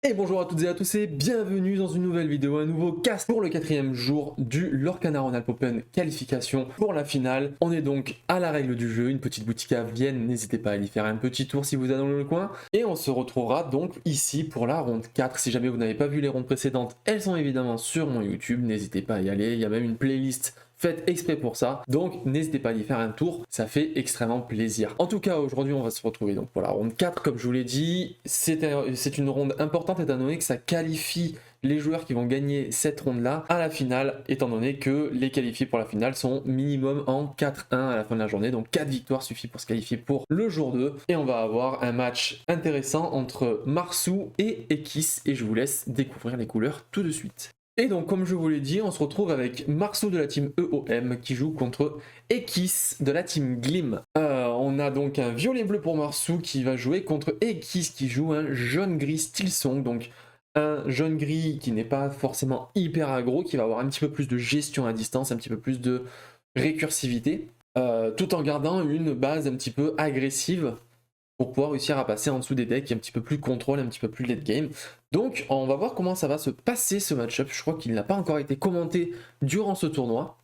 Et bonjour à toutes et à tous et bienvenue dans une nouvelle vidéo, un nouveau cast pour le quatrième jour du Lorcana Rhône-Alpes Open qualification pour la finale. On est donc à la règle du jeu, une petite boutique à Vienne, n'hésitez pas à y faire un petit tour si vous êtes dans le coin. Et on se retrouvera donc ici pour la ronde 4. Si jamais vous n'avez pas vu les rondes précédentes, elles sont évidemment sur mon YouTube, n'hésitez pas à y aller, il y a même une playlist faites exprès pour ça, donc n'hésitez pas à y faire un tour, ça fait extrêmement plaisir. En tout cas, aujourd'hui, on va se retrouver donc pour la ronde 4, comme je vous l'ai dit, c'est une ronde importante étant donné que ça qualifie les joueurs qui vont gagner cette ronde-là à la finale, étant donné que les qualifiés pour la finale sont minimum en 4-1 à la fin de la journée, donc 4 victoires suffit pour se qualifier pour le jour 2, et on va avoir un match intéressant entre Marsou et Ekis, et je vous laisse découvrir les couleurs tout de suite. Et donc, comme je vous l'ai dit, on se retrouve avec Marceau de la team EOM qui joue contre Ekis de la team Glim. On a donc un violet-bleu pour Marceau qui va jouer contre Ekis qui joue un jaune-gris Stillsong. Donc, un jaune-gris qui n'est pas forcément hyper aggro, qui va avoir un petit peu plus de gestion à distance, un petit peu plus de récursivité, tout en gardant une base un petit peu agressive pour pouvoir réussir à passer en dessous des decks, un petit peu plus contrôle, un petit peu plus late game. Donc on va voir comment ça va se passer ce match-up. Je crois qu'il n'a pas encore été commenté durant ce tournoi.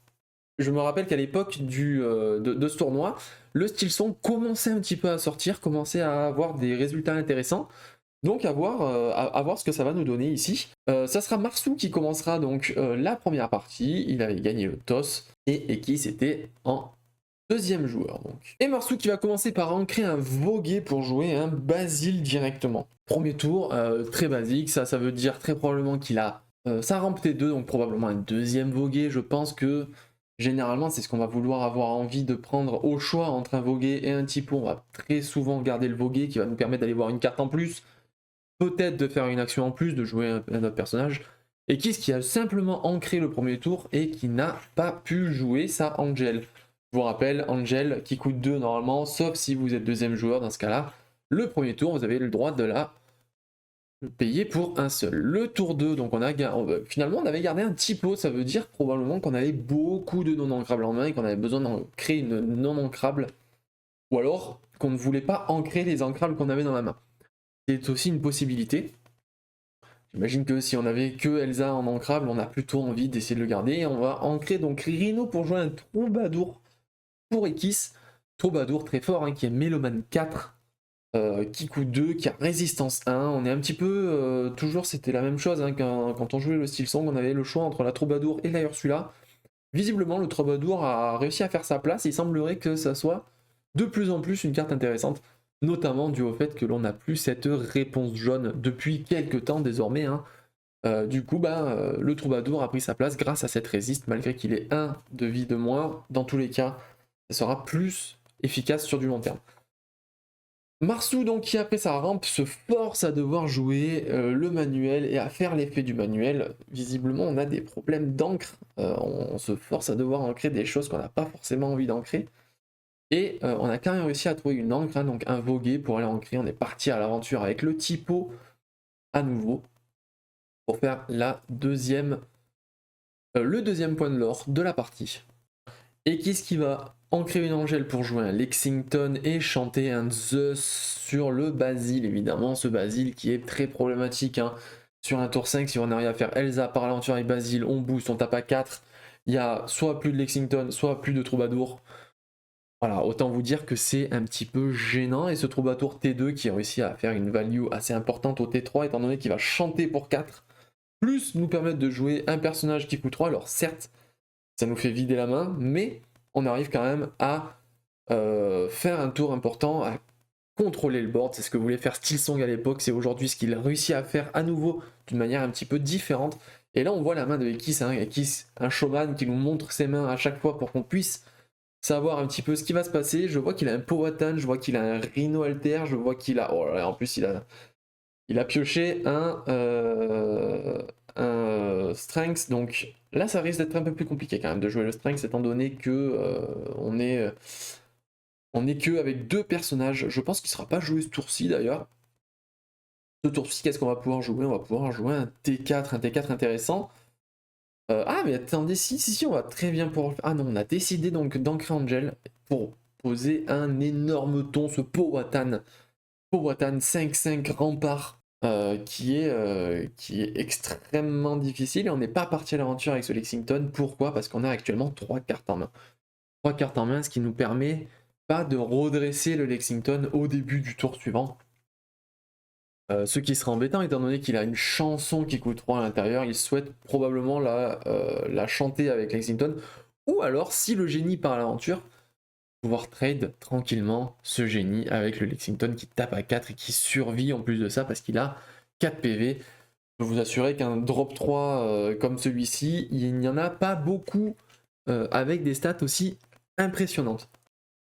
Je me rappelle qu'à l'époque de ce tournoi, le Stillsong commençait un petit peu à sortir, commençait à avoir des résultats intéressants. Donc à voir ce que ça va nous donner ici. Ça sera Marsou qui commencera donc la première partie. Il avait gagné le toss et Ekis était en deuxième joueur donc. Et Marsou qui va commencer par ancrer un Vogué pour jouer un Basile directement. Premier tour, très basique, ça veut dire très probablement qu'il a sa rampe T2, donc probablement un deuxième Vogué. Je pense que généralement c'est ce qu'on va vouloir avoir envie de prendre au choix entre un Vogué et un Typo. On va très souvent garder le Vogué qui va nous permettre d'aller voir une carte en plus, peut-être de faire une action en plus, de jouer un autre personnage. Et qui a simplement ancré le premier tour et qui n'a pas pu jouer sa Angel. Je vous rappelle, Angel qui coûte 2 normalement, sauf si vous êtes deuxième joueur dans ce cas-là. Le premier tour, vous avez le droit de la payer pour un seul. Le tour 2, donc finalement on avait gardé un typo, ça veut dire probablement qu'on avait beaucoup de non ancrables en main et qu'on avait besoin de créer une non ancrable, ou alors qu'on ne voulait pas ancrer les ancrables qu'on avait dans la main. C'est aussi une possibilité. J'imagine que si on avait que Elsa en ancrable, on a plutôt envie d'essayer de le garder. Et on va ancrer donc Rhino pour jouer un troubadour pour Ekis. Troubadour très fort, hein, qui est Méloman 4, qui coûte 2, qui a résistance 1. On est un petit peu, toujours c'était la même chose, hein, quand on jouait le Stillsong, on avait le choix entre la Troubadour et la Ursula. Visiblement, le Troubadour a réussi à faire sa place, et il semblerait que ça soit de plus en plus une carte intéressante, notamment dû au fait que l'on n'a plus cette réponse jaune depuis quelques temps désormais, hein. Du coup, le Troubadour a pris sa place grâce à cette résiste, malgré qu'il ait 1 de vie de moins. Dans tous les cas, ça sera plus efficace sur du long terme. Marsou, donc, qui après sa rampe se force à devoir jouer le manuel et à faire l'effet du manuel. Visiblement, on a des problèmes d'encre. On se force à devoir ancrer des choses qu'on n'a pas forcément envie d'ancrer. Et on a quand même réussi à trouver une encre, hein, donc un Vogué pour aller ancrer. On est parti à l'aventure avec le typo à nouveau pour faire le deuxième point de l'or de la partie. Et qu'est-ce qui va ancrer une Angèle pour jouer un Lexington et chanter un Zeus sur le Basile, évidemment, ce Basile qui est très problématique, hein. Sur un tour 5, si on arrive à faire Elsa par l'aventure avec Basile, on booste, on tape à 4, il y a soit plus de Lexington, soit plus de Troubadour. Voilà, autant vous dire que c'est un petit peu gênant, et ce Troubadour T2 qui a réussi à faire une value assez importante au T3, étant donné qu'il va chanter pour 4, plus nous permettre de jouer un personnage qui coûte 3, alors certes, ça nous fait vider la main, mais on arrive quand même à faire un tour important, à contrôler le board. C'est ce que voulait faire Stillsong à l'époque, c'est aujourd'hui ce qu'il a réussi à faire à nouveau d'une manière un petit peu différente. Et là on voit la main de Ekis, hein, Ekis, un showman qui nous montre ses mains à chaque fois pour qu'on puisse savoir un petit peu ce qui va se passer. Je vois qu'il a un Powhatan, je vois qu'il a un Rhino Alter, je vois qu'il a... Oh là là, en plus il a pioché un Strength, donc là ça risque d'être un peu plus compliqué quand même de jouer le Strength étant donné que on est que avec 2 personnages. Je pense qu'il ne sera pas joué ce tour-ci d'ailleurs. Ce tour-ci, qu'est-ce qu'on va pouvoir jouer? On va pouvoir jouer un T4 intéressant. Ah mais attendez, si, on va très bien pouvoir... Ah non, on a décidé donc d'ancrer Angel pour poser un énorme ton, ce Powhatan. Powhatan 5-5 rempart. qui est extrêmement difficile et on n'est pas parti à l'aventure avec ce Lexington. Pourquoi? Parce qu'on a actuellement 3 cartes en main. 3 cartes en main, ce qui nous permet pas de redresser le Lexington au début du tour suivant. Ce qui sera embêtant étant donné qu'il a une chanson qui coûte 3 à l'intérieur, il souhaite probablement la chanter avec Lexington, ou alors si le génie part à l'aventure, pouvoir trade tranquillement ce génie avec le Lexington qui tape à 4 et qui survit en plus de ça parce qu'il a 4 PV. Je peux vous assurer qu'un drop 3 comme celui-ci, il n'y en a pas beaucoup avec des stats aussi impressionnantes.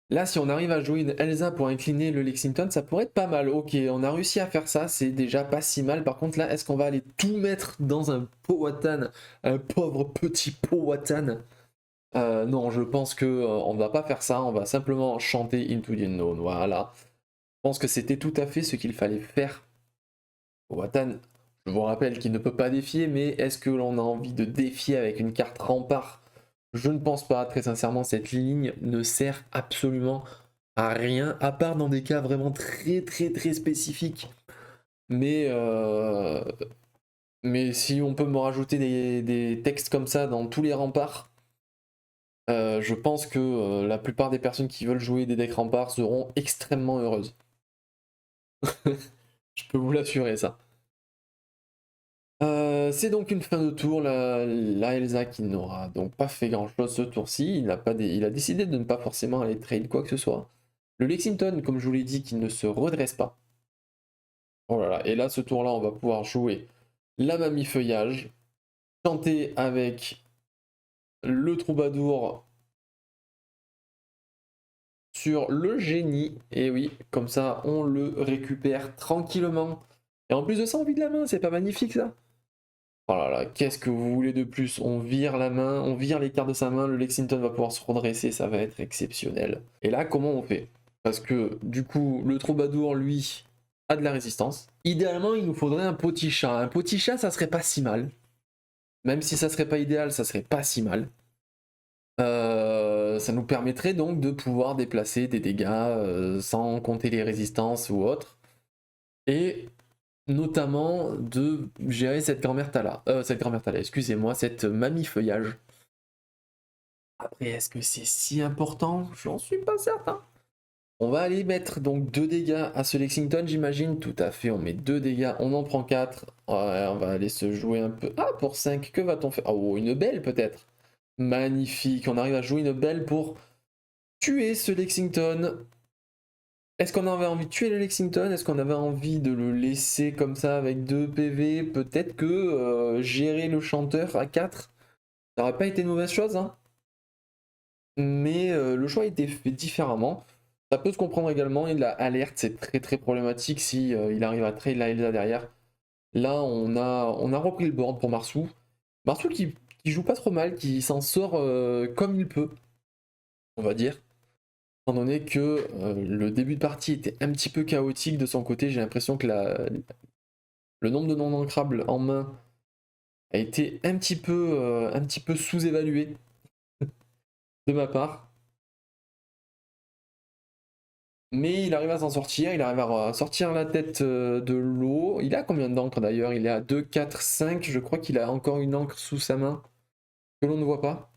Là, si on arrive à jouer une Elsa pour incliner le Lexington, ça pourrait être pas mal. Ok, on a réussi à faire ça, c'est déjà pas si mal. Par contre, là, est-ce qu'on va aller tout mettre dans un Powhatan, un pauvre petit Powhatan? Non, je pense que on va pas faire ça. On va simplement chanter Into the Unknown. Voilà. Je pense que c'était tout à fait ce qu'il fallait faire. Powhatan, je vous rappelle qu'il ne peut pas défier, mais est-ce que l'on a envie de défier avec une carte rempart? Je ne pense pas, très sincèrement, cette ligne ne sert absolument à rien, à part dans des cas vraiment très spécifiques. Mais si on peut me rajouter des textes comme ça dans tous les remparts, je pense que la plupart des personnes qui veulent jouer des decks remparts seront extrêmement heureuses. Je peux vous l'assurer ça. C'est donc une fin de tour, la Elsa qui n'aura donc pas fait grand chose ce tour-ci, il a décidé de ne pas forcément aller trade quoi que ce soit. Le Lexington, comme je vous l'ai dit, qui ne se redresse pas. Oh là là, et là ce tour-là on va pouvoir jouer la mamie feuillage, chanter avec le troubadour sur le génie, et oui, comme ça on le récupère tranquillement. Et en plus de ça on vide la main, c'est pas magnifique ça? Oh là là, qu'est-ce que vous voulez de plus? On vire la main, on vire les cartes de sa main, le Lexington va pouvoir se redresser, ça va être exceptionnel. Et là, comment on fait? Parce que du coup, le troubadour, lui, a de la résistance. Idéalement, il nous faudrait un petit chat. Un petit chat, ça serait pas si mal. Même si ça serait pas idéal, ça serait pas si mal. Ça nous permettrait donc de pouvoir déplacer des dégâts sans compter les résistances ou autres. Et notamment de gérer cette grand-mère Thala. Excusez-moi, cette mamie feuillage. Après, est-ce que c'est si important? J'en suis pas certain. On va aller mettre donc 2 dégâts à ce Lexington, j'imagine. Tout à fait, on met 2 dégâts, on en prend 4. Ouais, on va aller se jouer un peu. Ah, pour 5, que va-t-on faire? Oh, une belle peut-être. Magnifique, on arrive à jouer une belle pour tuer ce Lexington. Est-ce qu'on avait envie de tuer le Lexington? Est-ce qu'on avait envie de le laisser comme ça avec 2 PV? Peut-être que gérer le chanteur à 4, ça aurait pas été une mauvaise chose, hein. Mais le choix a été fait différemment. Ça peut se comprendre également, et la alerte c'est très problématique si il arrive à trade la Elsa derrière. Là on a repris le board pour Marsou. Marsou qui joue pas trop mal, qui s'en sort comme il peut, on va dire. Étant donné que le début de partie était un petit peu chaotique de son côté, j'ai l'impression que le nombre de non ancrables en main a été un petit peu sous-évalué de ma part. Mais il arrive à s'en sortir, il arrive à sortir la tête de l'eau. Il a combien d'encre d'ailleurs? Il est à 2, 4, 5. Je crois qu'il a encore une encre sous sa main que l'on ne voit pas.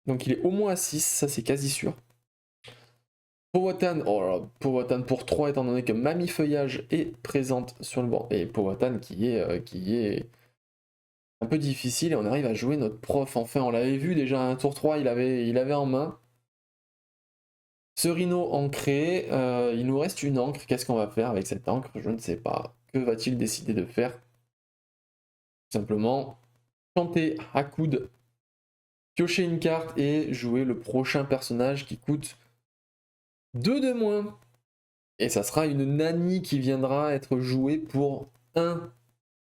Donc il est au moins à 6, ça c'est quasi sûr. Powhatan, oh là, Powhatan pour 3 étant donné que Mamie Feuillage est présente sur le banc. Et Powhatan qui est un peu difficile et on arrive à jouer notre prof. Enfin, on l'avait vu déjà un tour 3, il avait en main. Ce rhino ancré, il nous reste une encre. Qu'est-ce qu'on va faire avec cette encre? Je ne sais pas. Que va-t-il décider de faire? Simplement, chanter à coude, piocher une carte et jouer le prochain personnage qui coûte 2 de moins. Et ça sera une Nani qui viendra être jouée pour 1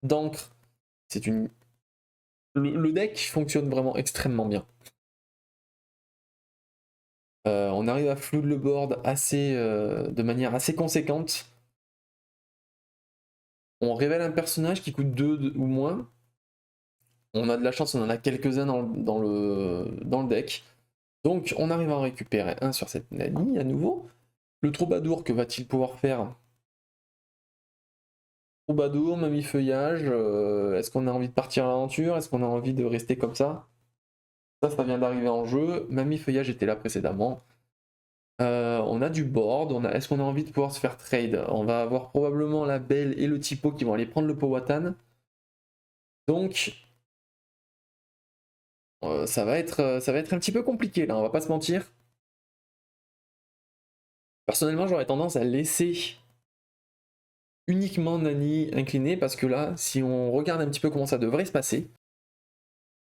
d'encre. C'est une... Le deck fonctionne vraiment extrêmement bien. On arrive à flood le board de manière assez conséquente. On révèle un personnage qui coûte 2 ou moins. On a de la chance, on en a quelques-uns dans le deck. Donc on arrive à en récupérer un sur cette Nani à nouveau. Le troubadour, que va-t-il pouvoir faire? Troubadour, mamie feuillage, est-ce qu'on a envie de partir à l'aventure? Est-ce qu'on a envie de rester comme ça? Ça vient d'arriver en jeu. Mamie feuillage était là précédemment. On a du board, est-ce qu'on a envie de pouvoir se faire trade? On va avoir probablement la Belle et le Typo qui vont aller prendre le Powhatan. Donc, ça va être un petit peu compliqué là, on va pas se mentir. Personnellement, j'aurais tendance à laisser uniquement Nani incliné parce que là, si on regarde un petit peu comment ça devrait se passer,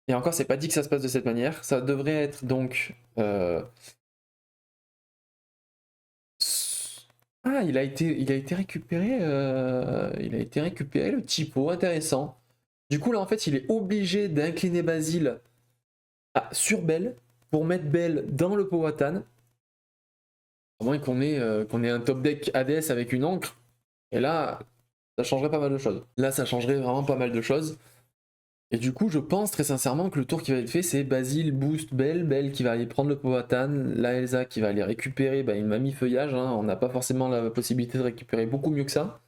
et encore, c'est pas dit que ça se passe de cette manière, ça devrait être donc. Ah, il a été récupéré. Il a été récupéré le typo, intéressant. Du coup, là, en fait, il est obligé d'incliner Basile sur Belle pour mettre Belle dans le Powhatan. À moins qu'on ait un top deck ADS avec une encre. Et là, ça changerait pas mal de choses. Là, ça changerait vraiment pas mal de choses. Et du coup, je pense très sincèrement que le tour qui va être fait, c'est Basile boost Belle, Belle qui va aller prendre le Powhatan, la Elsa qui va aller récupérer une mamie feuillage. Hein. On n'a pas forcément la possibilité de récupérer beaucoup mieux que ça.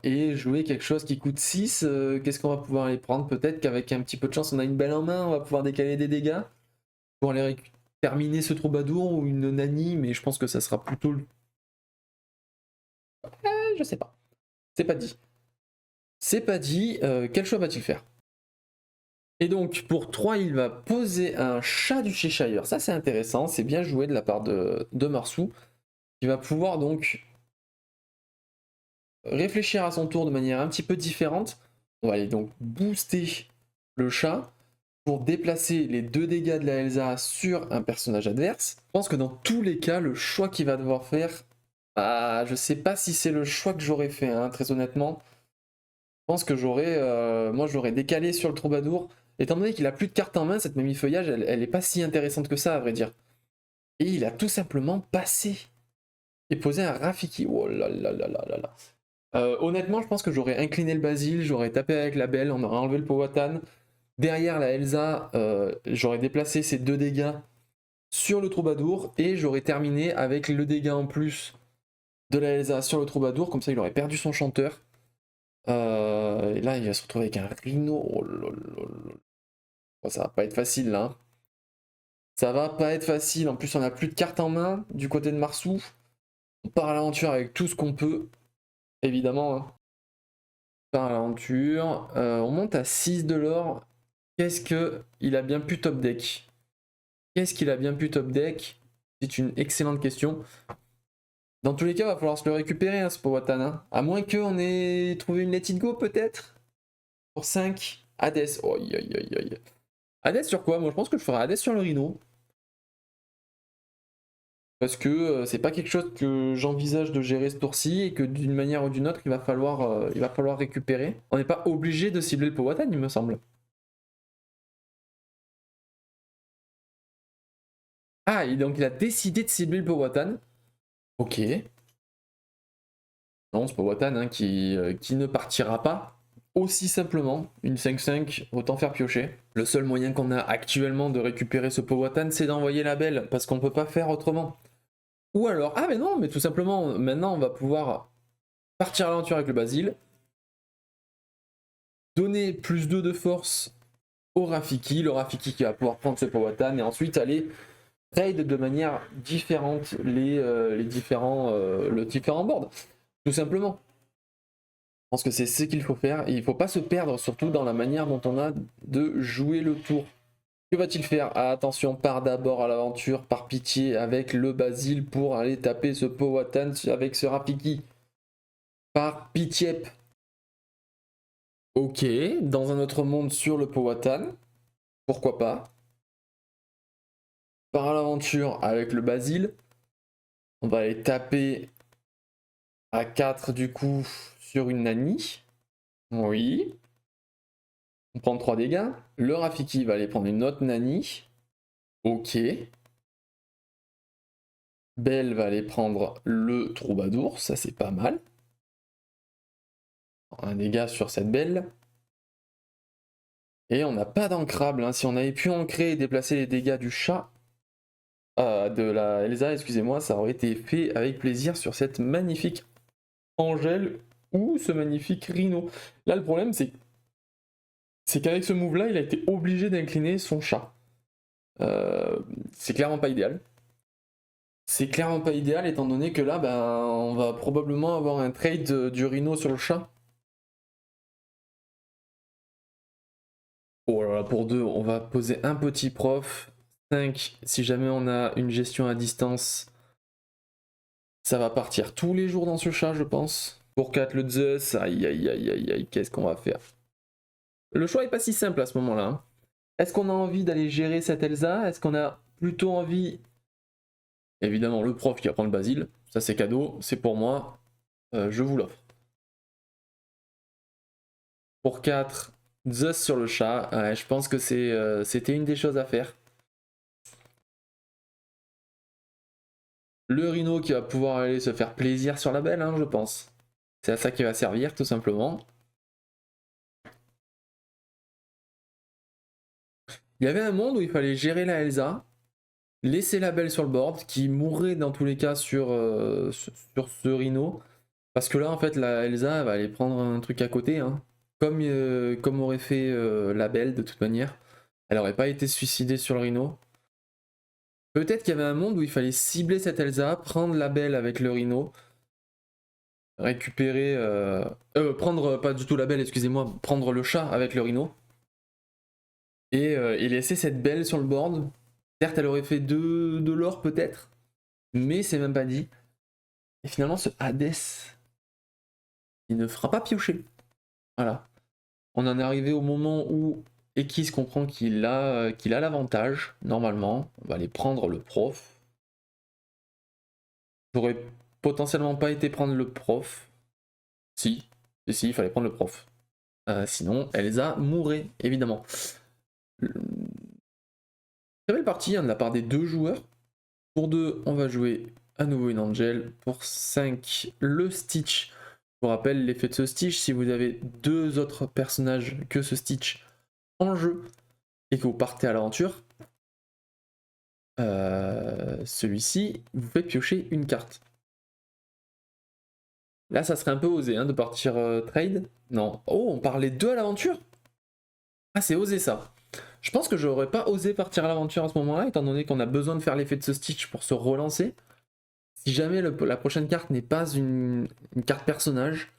Et jouer quelque chose qui coûte 6, qu'est-ce qu'on va pouvoir aller prendre? Peut-être qu'avec un petit peu de chance, on a une belle en main, on va pouvoir décaler des dégâts pour aller terminer ce troubadour ou une Nani, mais je pense que ça sera plutôt le. Je sais pas. C'est pas dit. C'est pas dit. Quel choix va-t-il faire? Et donc, pour 3, il va poser un chat du Cheshire. Ça, c'est intéressant. C'est bien joué de la part de Marsou. Il va pouvoir donc réfléchir à son tour de manière un petit peu différente. On va aller donc booster le chat pour déplacer les 2 dégâts de la Elsa sur un personnage adverse. Je pense que dans tous les cas, le choix qu'il va devoir faire, je sais pas si c'est le choix que j'aurais fait, hein, très honnêtement. Je pense que moi j'aurais décalé sur le troubadour. Étant donné qu'il a plus de cartes en main, cette mamie feuillage, elle est pas si intéressante que ça, à vrai dire. Et il a tout simplement passé et posé un Rafiki. Oh là là là là là là. Honnêtement, je pense que j'aurais incliné le Basile, j'aurais tapé avec la Belle, on aurait enlevé le Powhatan. Derrière la Elsa, j'aurais déplacé ces 2 dégâts sur le troubadour et j'aurais terminé avec le dégât en plus de la Elsa sur le troubadour, comme ça il aurait perdu son chanteur. Et là il va se retrouver avec un Rhino. Oh là là là. Oh, ça va pas être facile là. Hein. Ça va pas être facile, en plus on a plus de cartes en main du côté de Marsou. On part à l'aventure avec tout ce qu'on peut, évidemment. Hein. On part à l'aventure, on monte à 6 de l'or. Qu'est-ce qu'il a bien pu top deck? Qu'est-ce qu'il a bien pu top deck? C'est une excellente question. Dans tous les cas, il va falloir se le récupérer, hein, ce Powhatan. Hein. À moins qu'on ait trouvé une Let It Go, peut-être? Pour 5. Hades. Oh, aïe, aïe, aïe, aïe. Hades sur quoi? Moi, je pense que je ferai Hades sur le Rhino. Parce que c'est pas quelque chose que j'envisage de gérer ce tour-ci et que d'une manière ou d'une autre, il va falloir récupérer. On n'est pas obligé de cibler le Powhatan, il me semble. Ah, et donc il a décidé de cibler le Powhatan. Ok. Non, c'est Powhatan hein, qui ne partira pas. Aussi simplement, une 5-5, autant faire piocher. Le seul moyen qu'on a actuellement de récupérer ce Powhatan, c'est d'envoyer la Belle, parce qu'on peut pas faire autrement. Ou alors, mais non, mais tout simplement, maintenant on va pouvoir partir à l'aventure avec le Basile, donner plus 2 de force au Rafiki, le Rafiki qui va pouvoir prendre ce Powhatan, et ensuite aller trade de manière différente les différents boards. Tout simplement. Je pense que c'est ce qu'il faut faire et il ne faut pas se perdre surtout dans la manière dont on a de jouer le tour. Que va-t-il faire? Attention, part d'abord à l'aventure par pitié avec le Basile pour aller taper ce Powhatan avec ce Rafiki. Par pitié. Ok, dans un autre monde sur le Powhatan. Pourquoi pas? Part à l'aventure avec le Basile. On va aller taper à 4 du coup sur une Nani. Oui. On prend 3 dégâts. Le Rafiki va aller prendre une autre Nani. Ok. Belle va aller prendre le Troubadour. Ça, c'est pas mal. Un dégât sur cette Belle. Et on n'a pas d'ancrable. Hein. Si on avait pu ancrer et déplacer les dégâts du chat, de la Elsa, excusez-moi, ça aurait été fait avec plaisir sur cette magnifique Angèle ou ce magnifique Rhino. Là, le problème, c'est qu'avec ce move-là, il a été obligé d'incliner son chat. C'est clairement pas idéal. C'est clairement pas idéal étant donné que là, ben, on va probablement avoir un trade du Rhino sur le chat. Oh là là, pour 2, on va poser un petit prof. 5, si jamais on a une gestion à distance, ça va partir tous les jours dans ce chat, je pense. Pour 4, le Zeus, aïe aïe aïe aïe aïe, qu'est-ce qu'on va faire? Le choix est pas si simple à ce moment-là. Hein. Est-ce qu'on a envie d'aller gérer cette Elsa? Est-ce qu'on a plutôt envie... Évidemment, le prof qui va prendre le Basile, ça c'est cadeau, c'est pour moi, je vous l'offre. Pour 4, Zeus sur le chat, ouais, je pense que c'était une des choses à faire. Le Rhino qui va pouvoir aller se faire plaisir sur la belle, hein, je pense. C'est à ça qu'il va servir, tout simplement. Il y avait un monde où il fallait gérer la Elsa, laisser la belle sur le board, qui mourrait dans tous les cas sur ce Rhino. Parce que là, en fait, la Elsa va aller prendre un truc à côté, hein. Comme aurait fait la belle de toute manière. Elle aurait pas été suicidée sur le Rhino. Peut-être qu'il y avait un monde où il fallait cibler cette Elsa, prendre la belle avec le Rhino, récupérer... prendre pas du tout la belle, excusez-moi, prendre le chat avec le Rhino. Et laisser cette belle sur le board. Certes, elle aurait fait de l'or peut-être, mais c'est même pas dit. Et finalement, ce Hades, il ne fera pas piocher. Voilà. On en est arrivé au moment où Ekis comprend qu'il a l'avantage, normalement. On va aller prendre le prof. J'aurais potentiellement pas été prendre le prof. Si, il fallait prendre le prof. Sinon, Elsa mourrait, évidemment. Très belle partie hein, de la part des deux joueurs. Pour 2, on va jouer à nouveau une Angel. Pour 5, le Stitch. Je vous rappelle l'effet de ce Stitch. Si vous avez 2 autres personnages que ce Stitch en jeu et que vous partez à l'aventure, celui-ci vous fait piocher une carte. Là, ça serait un peu osé hein, de partir trade. Non. Oh, on parlait 2 à l'aventure? Ah, c'est osé ça. Je pense que j'aurais pas osé partir à l'aventure à ce moment-là, étant donné qu'on a besoin de faire l'effet de ce Stitch pour se relancer. Si jamais la prochaine carte n'est pas une carte personnage,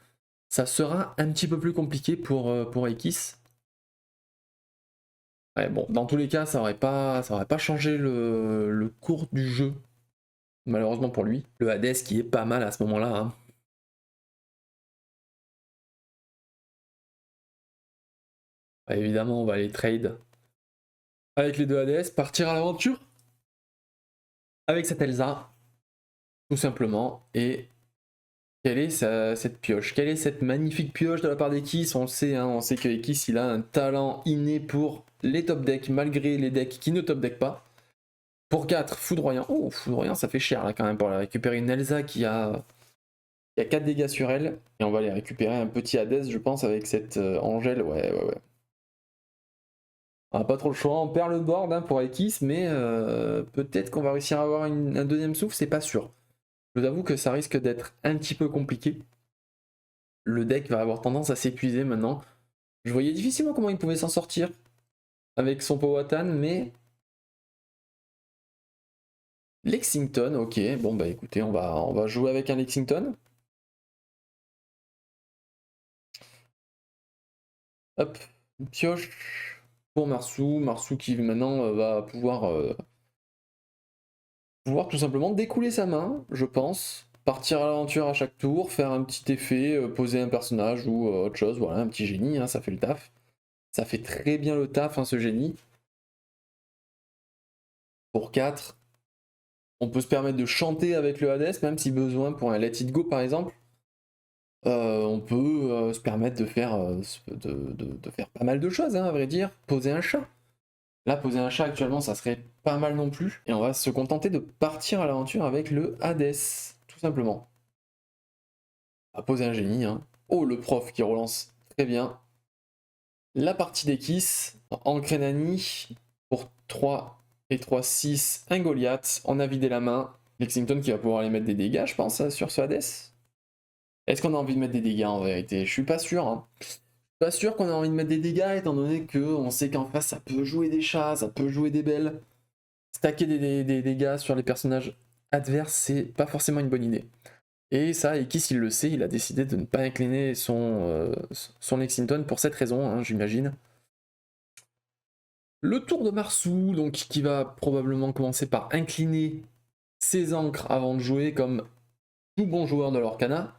ça sera un petit peu plus compliqué pour Ekis. Ouais, bon, dans tous les cas, ça aurait pas changé le cours du jeu, malheureusement pour lui. Le Hades qui est pas mal à ce moment-là. Hein. Ouais, évidemment, on va aller trade avec les deux Hades, partir à l'aventure avec cette Elsa, tout simplement. Et quelle est cette pioche? Quelle est cette magnifique pioche de la part d'Ekis? On le sait, hein, on sait que Ekis il a un talent inné pour les top decks, malgré les decks qui ne top deck pas. Pour 4, foudroyant. Oh, foudroyant, ça fait cher là quand même pour récupérer une Elsa qui a 4 dégâts sur elle. Et on va aller récupérer un petit Hades, je pense, avec cette Angèle. Ouais. On n'a pas trop le choix, on perd le board hein, pour Ekis, mais peut-être qu'on va réussir à avoir un deuxième souffle, c'est pas sûr. Je vous avoue que ça risque d'être un petit peu compliqué. Le deck va avoir tendance à s'épuiser maintenant. Je voyais difficilement comment il pouvait s'en sortir avec son Powhatan, mais... Lexington, ok. Bon bah écoutez, on va jouer avec un Lexington. Hop, une pioche pour Marsou. Marsou qui maintenant va pouvoir tout simplement découler sa main, je pense. Partir à l'aventure à chaque tour, faire un petit effet, poser un personnage ou autre chose. Voilà, un petit génie, hein, ça fait le taf. Ça fait très bien le taf, hein, ce génie. Pour 4, on peut se permettre de chanter avec le Hades, même si besoin pour un Let It Go par exemple. On peut se permettre de faire, de faire pas mal de choses, hein, à vrai dire. Poser un chat. Là, poser un chat actuellement, ça serait pas mal non plus. Et on va se contenter de partir à l'aventure avec le Hades, tout simplement. On va poser un génie. Hein. Oh, le prof qui relance. Très bien. La partie d'Ekis, en Krenani, pour 3 et 3, 6, un Goliath. On a vidé la main. Lexington qui va pouvoir aller mettre des dégâts, je pense, sur ce Hades. Est-ce qu'on a envie de mettre des dégâts en vérité? Je suis pas sûr. Hein. Je suis pas sûr qu'on a envie de mettre des dégâts étant donné qu'on sait qu'en face ça peut jouer des chats, ça peut jouer des belles. Stacker des dégâts sur les personnages adverses, c'est pas forcément une bonne idée. Et ça, Ekis il le sait, il a décidé de ne pas incliner son Lexington pour cette raison, hein, j'imagine. Le tour de Marsou, donc qui va probablement commencer par incliner ses ancres avant de jouer comme tout bon joueur de l'Orcana.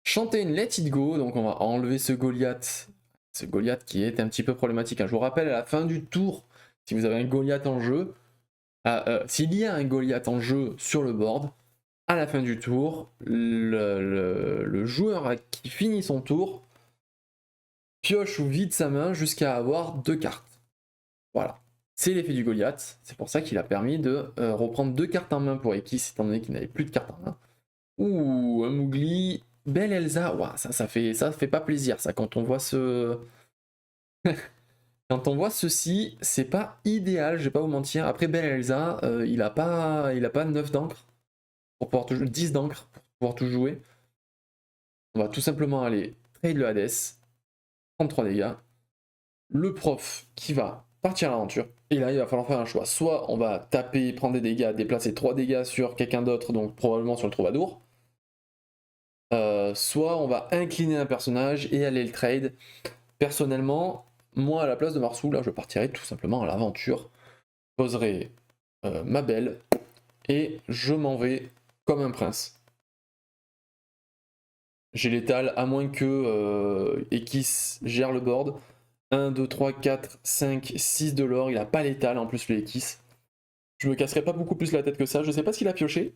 Chanter une Let It Go, donc on va enlever ce Goliath qui est un petit peu problématique. Je vous rappelle, à la fin du tour, si vous avez un Goliath en jeu, s'il y a un Goliath en jeu sur le board, à la fin du tour, le joueur qui finit son tour pioche ou vide sa main jusqu'à avoir 2 cartes. Voilà, c'est l'effet du Goliath, c'est pour ça qu'il a permis de reprendre 2 cartes en main pour Ekis, étant donné qu'il n'avait plus de cartes en main. Ouh, un Mowgli, belle Elsa, ouah, ça fait pas plaisir ça quand on voit ce... Quand on voit ceci, c'est pas idéal, je vais pas vous mentir. Après belle Elsa, il a pas 9 d'encre pour pouvoir tout jouer, 10 d'encre pour pouvoir tout jouer. On va tout simplement aller trade le Hades, 33 dégâts. Le prof qui va partir à l'aventure. Et là, il va falloir faire un choix. Soit on va taper, prendre des dégâts, déplacer 3 dégâts sur quelqu'un d'autre, donc probablement sur le troubadour. Soit on va incliner un personnage et aller le trade. Personnellement, moi à la place de Marsou, là je partirais tout simplement à l'aventure. Je poserai ma belle et je m'en vais comme un prince. J'ai l'étal à moins que Ekis gère le board. 1, 2, 3, 4, 5, 6 de l'or, il a pas l'étal en plus le Ekis. Je me casserai pas beaucoup plus la tête que ça, je sais pas ce qu'il a pioché.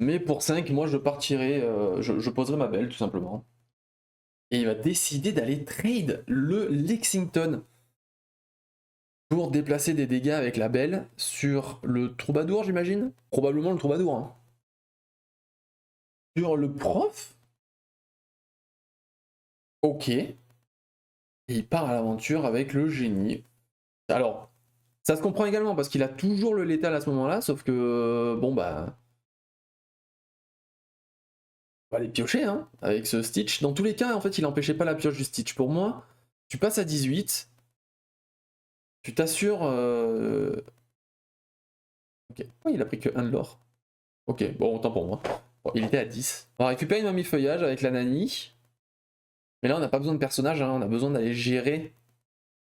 Mais pour 5, moi je partirai, je poserai ma belle tout simplement. Et il va décider d'aller trade le Lexington pour déplacer des dégâts avec la belle sur le troubadour, j'imagine. Probablement le troubadour. Hein. Sur le prof. Ok. Et il part à l'aventure avec le génie. Alors, ça se comprend également parce qu'il a toujours le létal à ce moment-là, sauf que, bon bah... On va les piocher, hein, avec ce Stitch. Dans tous les cas, en fait, il n'empêchait pas la pioche du Stitch. Pour moi, tu passes à 18, tu t'assures... Ok, oh, il a pris que 1 de l'or. Ok, bon, autant pour moi. Bon, il était à 10. On va récupérer une mamie feuillage avec la Nani. Mais là, on n'a pas besoin de personnage, hein, on a besoin d'aller gérer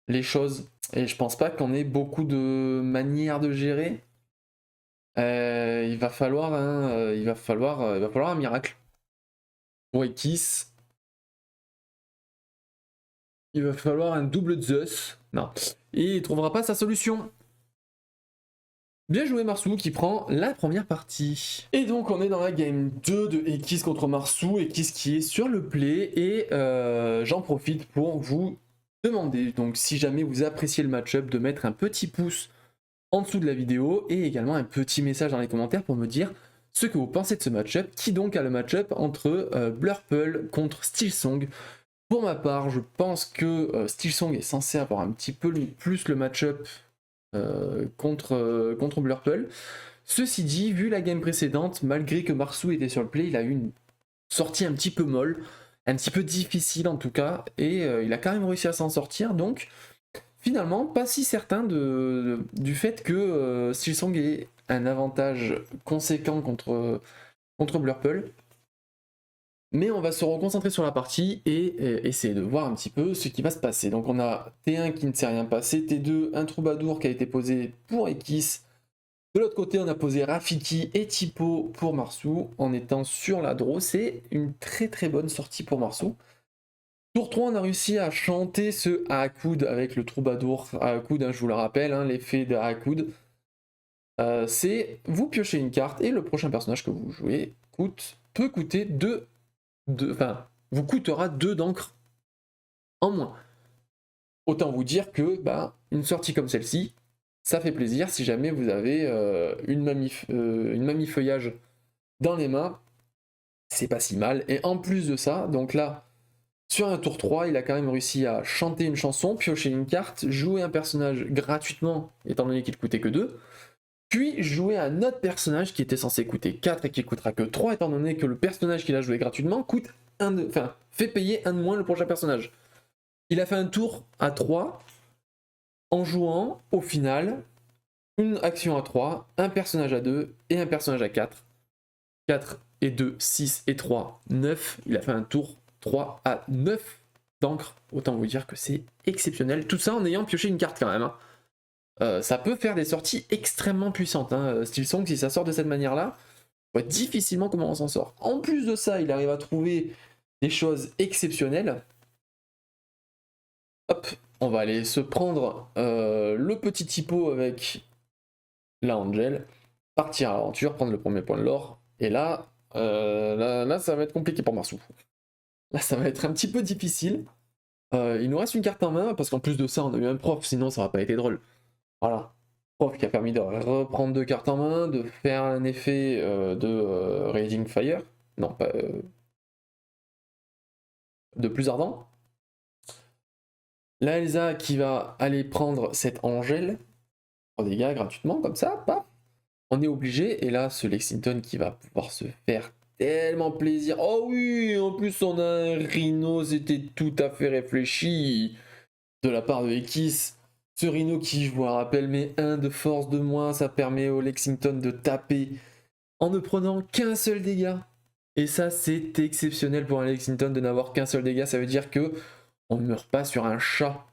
les choses. Et je pense pas qu'on ait beaucoup de manières de gérer. Il va falloir un miracle. Pour Ekis, il va falloir un double Zeus. Non. Et il trouvera pas sa solution. Bien joué Marsou qui prend la première partie. Et donc on est dans la game 2 de Ekis contre Marsou, Ekis qui est sur le play et j'en profite pour vous demander, donc si jamais vous appréciez le match-up, de mettre un petit pouce en dessous de la vidéo et également un petit message dans les commentaires pour me dire ce que vous pensez de ce match-up, qui donc a le match-up entre Blurple contre Steelsong. Pour ma part, je pense que Steelsong est censé avoir un petit peu plus le match-up contre Blurple. Ceci dit, vu la game précédente, malgré que Marsou était sur le play, il a eu une sortie un petit peu molle, un petit peu difficile en tout cas, et il a quand même réussi à s'en sortir, donc finalement pas si certain du fait que Steelsong ait un avantage conséquent contre Blurple. Mais on va se reconcentrer sur la partie et essayer de voir un petit peu ce qui va se passer. Donc on a T1 qui ne s'est rien passé, T2, un troubadour qui a été posé pour Ekis. De l'autre côté, on a posé Rafiki et Tipo pour Marsou en étant sur la draw. C'est une très très bonne sortie pour Marsou. Tour 3, on a réussi à chanter ce Haakoud avec le troubadour. Haakoud, hein, je vous le rappelle, hein, l'effet de Haakoud. C'est vous piochez une carte et le prochain personnage que vous jouez peut coûter vous coûtera 2 d'encre en moins. Autant vous dire que une sortie comme celle-ci, ça fait plaisir si jamais vous avez une mamie feuillage dans les mains, c'est pas si mal. Et en plus de ça, donc là, sur un tour 3, il a quand même réussi à chanter une chanson, piocher une carte, jouer un personnage gratuitement, étant donné qu'il coûtait que 2, puis jouer un autre personnage qui était censé coûter 4 et qui coûtera que 3, étant donné que le personnage qu'il a joué gratuitement coûte fait payer un de moins le prochain personnage. Il a fait un tour à 3 en jouant au final une action à 3, un personnage à 2 et un personnage à 4. 4 et 2, 6 et 3, 9. Il a fait un tour 3 à 9 d'encre. Autant vous dire que c'est exceptionnel. Tout ça en ayant pioché une carte quand même. Ça peut faire des sorties extrêmement puissantes. Steel Song, si ça sort de cette manière-là, on voit difficilement comment on s'en sort. En plus de ça, il arrive à trouver des choses exceptionnelles. Hop, on va aller se prendre le petit typo avec la Angel, partir à l'aventure, prendre le premier point de l'or. Et là, là, ça va être compliqué pour Marsu. Là, ça va être un petit peu difficile. Il nous reste une carte en main, parce qu'en plus de ça, on a eu un prof, sinon ça n'aurait pas été drôle. Voilà. Prof qui a permis de reprendre 2 cartes en main, de faire un effet de Raising Fire. Non, pas... de plus ardent. La Elsa qui va aller prendre cette Angèle. 3 dégâts gratuitement, comme ça, paf. On est obligé, et là, ce Lexington qui va pouvoir se faire tellement plaisir. Oh oui, en plus on a un Rhino, c'était tout à fait réfléchi de la part de Ekis. Ce Rhino qui, je vous le rappelle, met 1 de force de moins, ça permet au Lexington de taper en ne prenant qu'un seul dégât. Et ça, c'est exceptionnel pour un Lexington de n'avoir qu'un seul dégât, ça veut dire que on ne meurt pas sur un chat.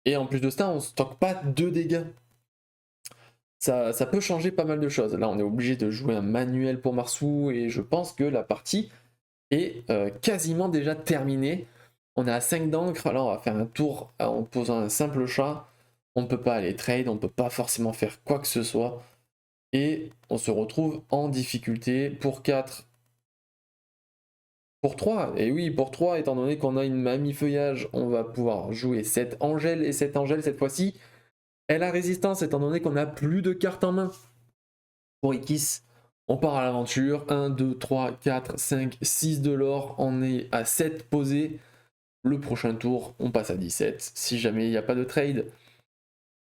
Et en plus de ça, on ne stocke pas 2 dégâts. Ça peut changer pas mal de choses. Là, on est obligé de jouer un manuel pour Marsu et je pense que la partie est quasiment déjà terminée. On est à 5 d'encre. Là, on va faire un tour en posant un simple chat. On ne peut pas aller trade, on ne peut pas forcément faire quoi que ce soit. Et on se retrouve en difficulté pour 4. Pour 3, et oui, pour 3, étant donné qu'on a une mamie feuillage, on va pouvoir jouer cette Angèle. Et cette Angèle, cette fois-ci, elle a résistance étant donné qu'on n'a plus de cartes en main. Pour Ikis, on part à l'aventure. 1, 2, 3, 4, 5, 6 de l'or. On est à 7 posés. Le prochain tour, on passe à 17. Si jamais il n'y a pas de trade.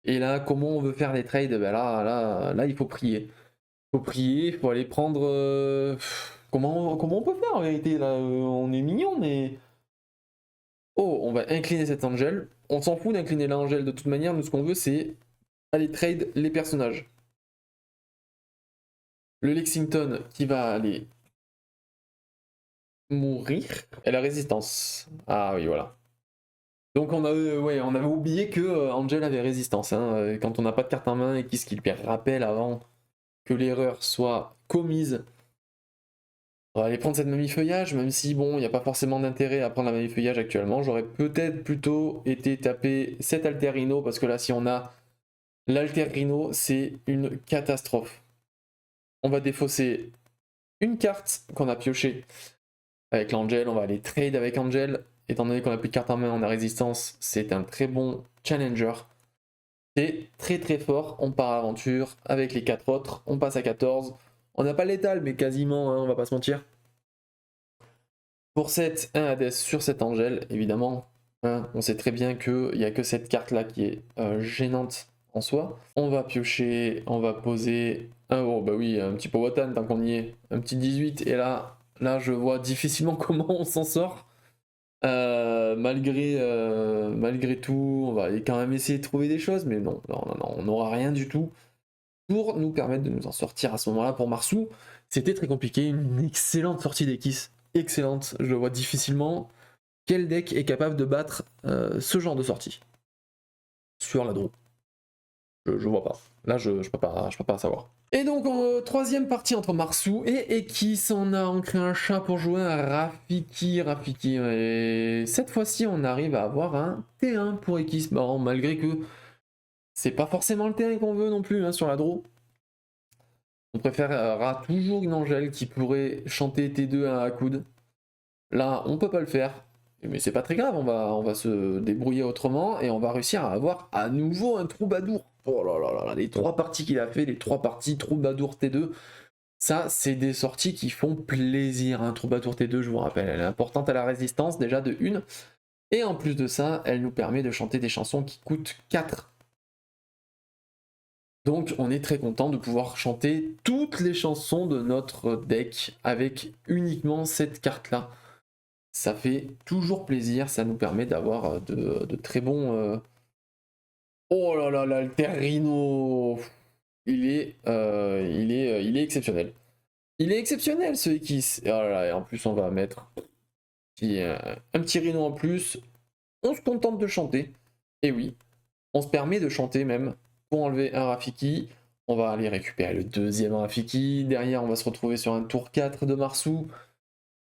Et là, comment on veut faire les trades? Ben là, il faut prier. Il faut prier, il faut aller prendre... Comment on peut faire en vérité là on est mignon, mais... Oh, on va incliner cette Angel. On s'en fout d'incliner l'Angel de toute manière. Nous, ce qu'on veut, c'est aller trade les personnages. Le Lexington qui va aller mourir. Et la résistance. Ah oui, voilà. Donc on avait oublié que Angel avait résistance. Quand on n'a pas de carte en main et qu'il lui rappelle avant que l'erreur soit commise. On va aller prendre cette mamie feuillage, même si bon, il n'y a pas forcément d'intérêt à prendre la mamie feuillage actuellement. J'aurais peut-être plutôt été taper cet Alter Rhino, parce que là, si on a l'Alter Rhino, c'est une catastrophe. On va défausser une carte qu'on a piochée avec l'Angel. On va aller trade avec Angel. Étant donné qu'on n'a plus de carte en main, on a résistance. C'est un très bon challenger. C'est très très fort. On part à l'aventure avec les 4 autres. On passe à 14. On n'a pas létal, mais quasiment, on va pas se mentir. Pour cette 1 Hades sur cette Angel, évidemment, on sait très bien qu'il n'y a que cette carte-là qui est gênante en soi. On va piocher, on va poser oh bah oui, un petit Powhatan tant qu'on y est, un petit 18, et là je vois difficilement comment on s'en sort. Malgré tout, on va quand même essayer de trouver des choses, mais non, on n'aura rien du tout pour nous permettre de nous en sortir à ce moment-là. Pour Marsu, c'était très compliqué, une excellente sortie d'Ekis. Excellente, je vois difficilement quel deck est capable de battre ce genre de sortie sur la draw. Je vois pas. Là, je peux pas savoir. Et donc, troisième partie entre Marsu et Ekis, on a ancré un chat pour jouer un Rafiki. Et cette fois-ci, on arrive à avoir un T1 pour Ekis. Bon, malgré que c'est pas forcément le T1 qu'on veut non plus sur la draw. On préférera toujours une Angèle qui pourrait chanter T2 à coude. Là, on peut pas le faire, mais c'est pas très grave, on va se débrouiller autrement et on va réussir à avoir à nouveau un troubadour. Oh là là là, les 3 parties qu'il a fait, les 3 parties troubadour T2, ça c'est des sorties qui font plaisir. Un troubadour T2, je vous rappelle, elle est importante à la résistance déjà de 1, et en plus de ça, elle nous permet de chanter des chansons qui coûtent 4. Donc on est très content de pouvoir chanter toutes les chansons de notre deck avec uniquement cette carte-là. Ça fait toujours plaisir, ça nous permet d'avoir de très bons... Oh là là, l'Alterino! Il est exceptionnel. Il est exceptionnel ce X. Oh là là, et en plus on va mettre un petit rhino en plus. On se contente de chanter. Et oui, on se permet de chanter même pour enlever un Rafiki. On va aller récupérer le deuxième Rafiki. Derrière, on va se retrouver sur un tour 4 de Marsou.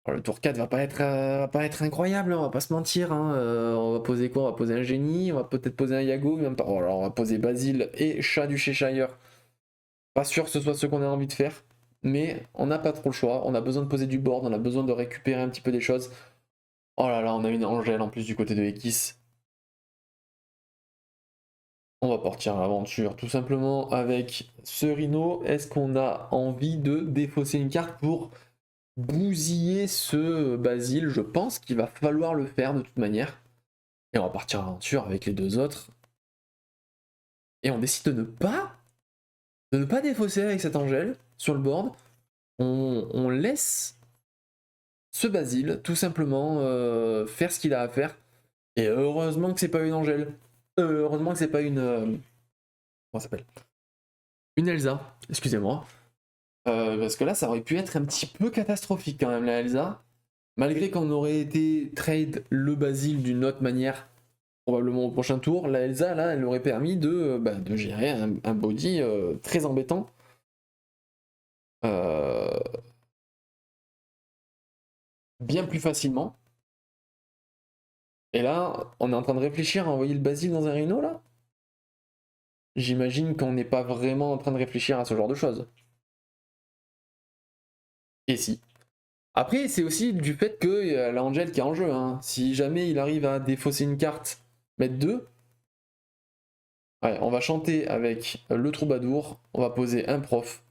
Alors, le tour 4 va pas être incroyable, hein, on va pas se mentir. Hein. On va poser quoi? On va poser un génie, on va peut-être poser un Yago, mais en même temps, oh, alors on va poser Basile et Chat du Cheshire. Pas sûr que ce soit ce qu'on a envie de faire, mais on n'a pas trop le choix. On a besoin de poser du board, on a besoin de récupérer un petit peu des choses. Oh là là, on a une Angèle en plus du côté de Ekis. On va partir à l'aventure tout simplement avec ce Rhino. Est-ce qu'on a envie de défausser une carte pour bousiller ce Basile? Je pense qu'il va falloir le faire de toute manière. Et on va partir à l'aventure avec les deux autres. Et on décide de ne pas défausser avec cette Angèle sur le board. On laisse ce Basile tout simplement faire ce qu'il a à faire. Et heureusement que c'est pas une Angèle. Heureusement que c'est pas une... comment ça s'appelle? Une Elsa, excusez-moi. Parce que là, ça aurait pu être un petit peu catastrophique quand même, la Elsa. Malgré qu'on aurait été trade le Basile d'une autre manière, probablement au prochain tour, la Elsa, là, elle aurait permis de gérer un body très embêtant. Euh, bien plus facilement. Et là, on est en train de réfléchir à envoyer le Basile dans un Rhino, là? J'imagine qu'on n'est pas vraiment en train de réfléchir à ce genre de choses. Et si. Après, c'est aussi du fait qu'il y a l'Angel qui est en jeu. Hein. Si jamais il arrive à défausser une carte, mettre deux, ouais, on va chanter avec le troubadour, on va poser un prof.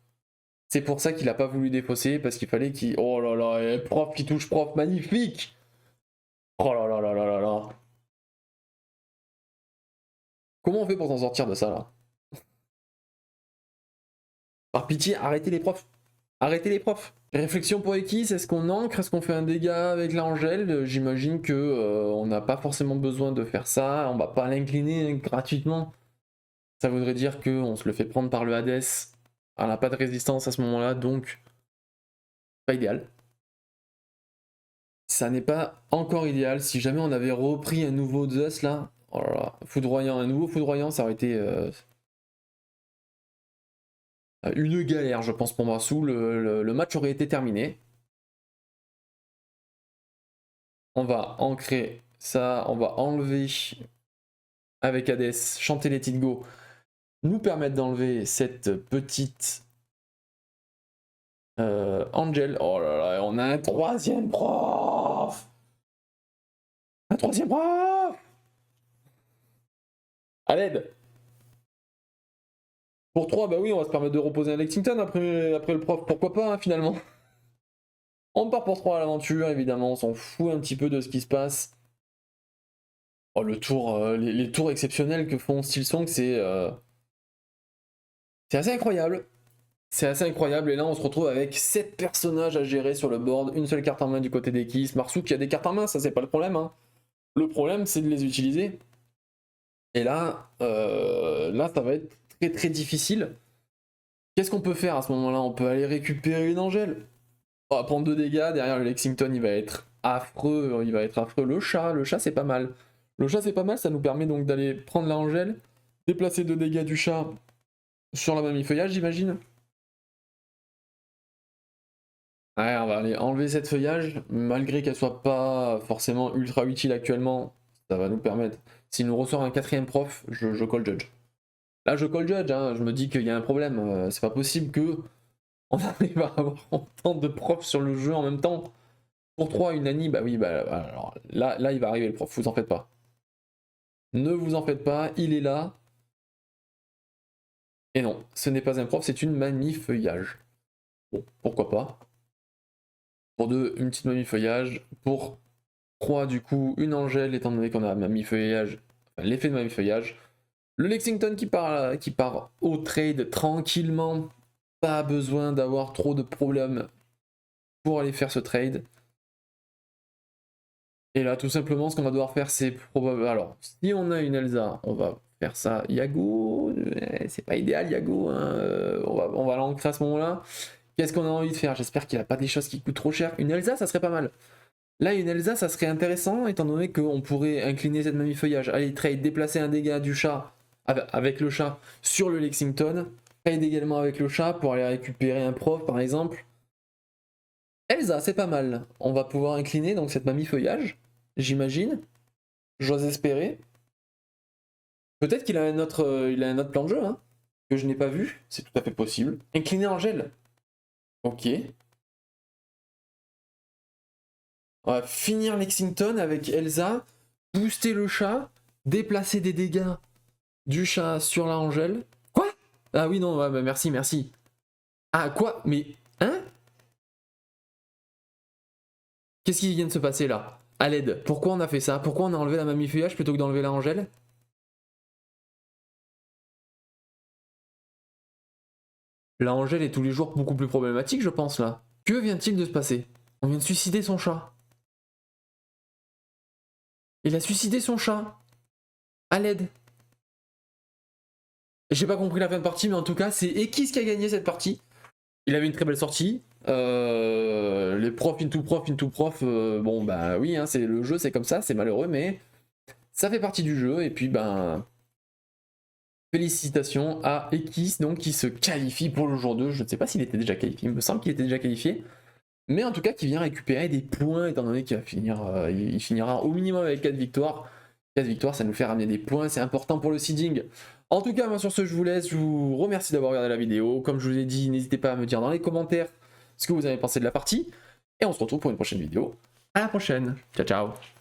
C'est pour ça qu'il a pas voulu défausser, parce qu'il fallait qu'il... Oh là là, prof qui touche prof, magnifique! Oh là là là là là là. Comment on fait pour s'en sortir de ça, là? Par pitié, arrêtez les profs. Arrêtez les profs. Réflexion pour Ekis, est-ce qu'on ancre? Est-ce qu'on fait un dégât avec l'Angèle? J'imagine que on n'a pas forcément besoin de faire ça, on va pas l'incliner gratuitement. Ça voudrait dire qu'on se le fait prendre par le Hades. Elle n'a pas de résistance à ce moment-là, donc pas idéal. Ça n'est pas encore idéal. Si jamais on avait repris un nouveau Zeus là, oh là là, foudroyant, un nouveau foudroyant, ça aurait été une galère, je pense, pour Marceau. Le match aurait été terminé. On va ancrer ça, on va enlever avec Hades, chanter les Go, nous permettre d'enlever cette petite Angel. Oh là là, on a un troisième prof! Un troisième prof! À l'aide! Pour 3, bah oui, on va se permettre de reposer un Lexington après le prof. Pourquoi pas, hein, finalement? On part pour 3 à l'aventure, évidemment, on s'en fout un petit peu de ce qui se passe. Oh, le tour, les tours exceptionnels que font Steelsong, c'est assez incroyable. C'est assez incroyable, et là on se retrouve avec 7 personnages à gérer sur le board, une seule carte en main du côté des Kiss. Marsou qui a des cartes en main, ça c'est pas le problème. Hein. Le problème c'est de les utiliser. Et là, là ça va être très très difficile. Qu'est-ce qu'on peut faire à ce moment-là? On peut aller récupérer une Angèle. On va prendre 2 dégâts, derrière le Lexington il va être affreux, il va être affreux. Le chat c'est pas mal. Le chat c'est pas mal, ça nous permet donc d'aller prendre la Angèle, déplacer 2 dégâts du chat sur la mamie feuillage j'imagine. Ouais, on va aller enlever cette feuillage, malgré qu'elle soit pas forcément ultra utile actuellement, ça va nous permettre. S'il nous ressort un quatrième prof, je call judge. Là, je call judge, hein, je me dis qu'il y a un problème. C'est pas possible que on arrive à avoir autant de profs sur le jeu en même temps. Pour 3, une Annie, bah oui, bah alors là, il va arriver le prof, vous en faites pas. Ne vous en faites pas, il est là. Et non, ce n'est pas un prof, c'est une mamie feuillage. Bon, pourquoi pas. Pour 2, une petite mamie feuillage. Pour 3, du coup, une Angèle, étant donné qu'on a mamie feuillage, enfin, l'effet de mamie feuillage. Le Lexington qui part au trade tranquillement. Pas besoin d'avoir trop de problèmes pour aller faire ce trade. Et là, tout simplement, ce qu'on va devoir faire, c'est probablement... Alors, si on a une Elsa, on va faire ça. Yago, c'est pas idéal, Yago. Hein. On va l'ancrer à ce moment-là. Qu'est-ce qu'on a envie de faire? J'espère qu'il n'y a pas des choses qui coûtent trop cher. Une Elsa, ça serait pas mal. Là, une Elsa, ça serait intéressant, étant donné qu'on pourrait incliner cette mamie feuillage. Allez, trade, déplacer un dégât du chat, avec le chat, sur le Lexington. Trade également avec le chat pour aller récupérer un prof, par exemple. Elsa, c'est pas mal. On va pouvoir incliner donc cette mamie feuillage, j'imagine. J'ose espérer. Peut-être qu'il a un autre plan de jeu, hein, que je n'ai pas vu. C'est tout à fait possible. Incliner Angèle. Ok. On va finir Lexington avec Elsa, booster le chat, déplacer des dégâts du chat sur la Angèle. Quoi? Ah oui, non, ouais, bah merci, merci. Ah, quoi? Mais, hein? Qu'est-ce qui vient de se passer là? À l'aide, pourquoi on a fait ça? Pourquoi on a enlevé la mamie feuillage plutôt que d'enlever la Angèle? La Angèle est tous les jours beaucoup plus problématique, je pense, là. Que vient-il de se passer? On vient de suicider son chat. Il a suicidé son chat. À l'aide. J'ai pas compris la fin de partie, mais en tout cas, c'est Ekis qui a gagné cette partie. Il avait une très belle sortie. Les profs into prof, bon bah oui, hein, c'est le jeu, c'est comme ça, c'est malheureux, mais ça fait partie du jeu. Et puis ben, félicitations à Ekis, donc qui se qualifie pour le jour 2. Je ne sais pas s'il était déjà qualifié, il me semble qu'il était déjà qualifié. Mais en tout cas, qui vient récupérer des points, étant donné qu'il va finir, il finira au minimum avec 4 victoires. 4 victoires, ça nous fait ramener des points, c'est important pour le seeding. En tout cas, moi sur ce, je vous laisse, je vous remercie d'avoir regardé la vidéo. Comme je vous ai dit, n'hésitez pas à me dire dans les commentaires ce que vous avez pensé de la partie. Et on se retrouve pour une prochaine vidéo. À la prochaine, ciao ciao.